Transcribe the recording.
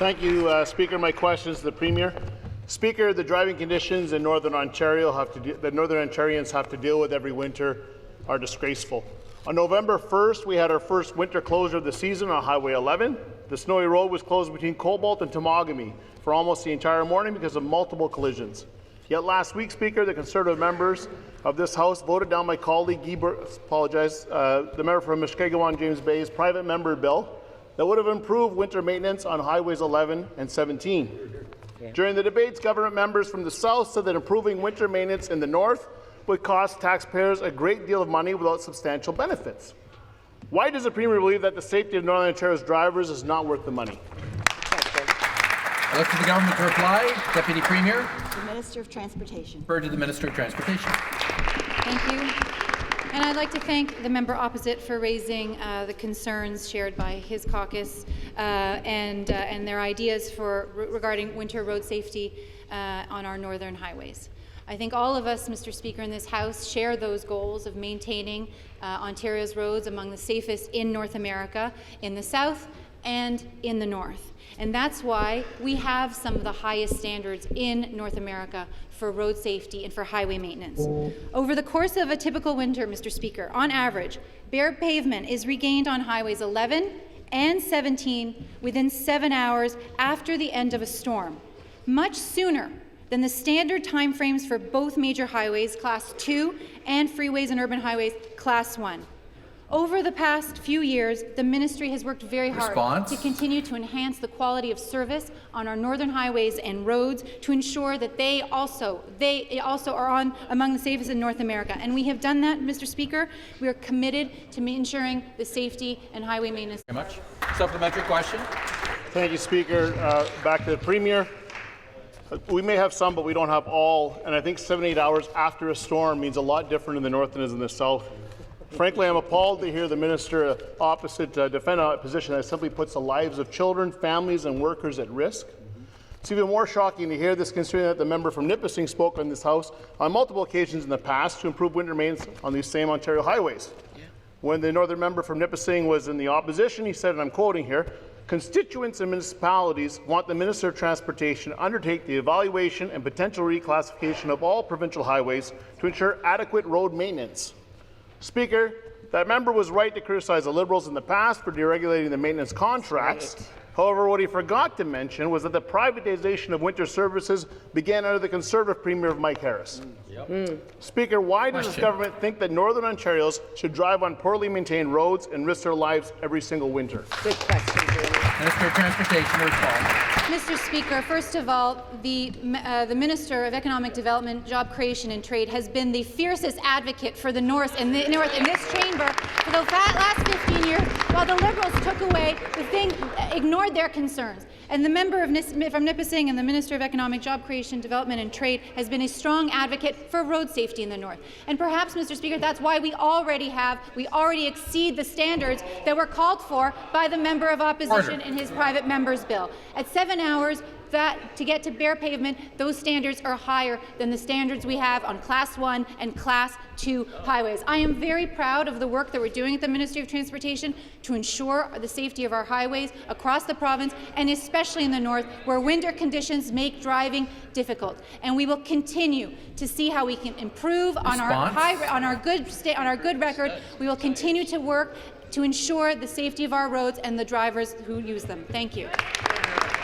Thank you, Speaker. My question is to the Premier. Speaker, the driving conditions in Northern Ontario that Northern Ontarians have to deal with every winter are disgraceful. On November 1st, we had our first winter closure of the season on Highway 11. The snowy road was closed between Cobalt and Temagami for almost the entire morning because of multiple collisions. Yet last week, Speaker, the Conservative members of this House voted down my colleague, the member from Mushkegowuk-James Bay's private member bill that would have improved winter maintenance on Highways 11 and 17. During the debates, government members from the South said that improving winter maintenance in the North would cost taxpayers a great deal of money without substantial benefits. Why does the Premier believe that the safety of Northern Ontario's drivers is not worth the money? I look to the government to reply. Deputy Premier. The Minister of Transportation. Refer to the Minister of Transportation. Thank you. And I'd like to thank the member opposite for raising the concerns shared by his caucus and their ideas regarding winter road safety on our northern highways. I think all of us, Mr. Speaker, in this House share those goals of maintaining Ontario's roads among the safest in North America, in the south and in the north. And that's why we have some of the highest standards in North America for road safety and for highway maintenance. Over the course of a typical winter, Mr. Speaker, on average, bare pavement is regained on highways 11 and 17 within 7 hours after the end of a storm, much sooner than the standard timeframes for both major highways, Class 2, and freeways and urban highways, Class 1. Over the past few years, the Ministry has worked very hard to continue to enhance the quality of service on our northern highways and roads to ensure that they also are among the safest in North America. And we have done that, Mr. Speaker. We are committed to ensuring the safety and highway maintenance. Very much. Supplementary question. Thank you, Speaker. Back to the Premier. We may have some, but we don't have all. And I think 7 to 8 hours after a storm means a lot different in the north than it is in the south. Frankly, I'm appalled to hear the minister opposite defend a position that simply puts the lives of children, families, and workers at risk. It's even more shocking to hear this, considering that the member from Nipissing spoke in this House on multiple occasions in the past to improve winter maintenance on these same Ontario highways. When the northern member from Nipissing was in the opposition, he said, and I'm quoting here, "Constituents and municipalities want the Minister of Transportation to undertake the evaluation and potential reclassification of all provincial highways to ensure adequate road maintenance." Speaker, that member was right to criticize the Liberals in the past for deregulating the maintenance contracts. However, what he forgot to mention was that the privatization of winter services began under the Conservative Premier of Mike Harris. Speaker, why does this government think that Northern Ontarians should drive on poorly maintained roads and risk their lives every single winter? Good question, Minister of Transportation to respond. Mr. Speaker, first of all, the Minister of Economic Development, Job Creation and Trade has been the fiercest advocate for the North in this chamber for the last 15 years, while the Liberals took away ignored their concerns. And the member from Nipissing and the Minister of Economic, Job Creation, Development and Trade has been a strong advocate for road safety in the North. And perhaps, Mr. Speaker, that's why we already exceed the standards that were called for by the member of opposition in his private member's bill. At 7 hours, to get to bare pavement, those standards are higher than the standards we have on Class 1 and Class 2 highways. I am very proud of the work that we're doing at the Ministry of Transportation to ensure the safety of our highways across the province, and especially in the north, where winter conditions make driving difficult. And we will continue to see how we can improve on our good record. We will continue to work to ensure the safety of our roads and the drivers who use them. Thank you.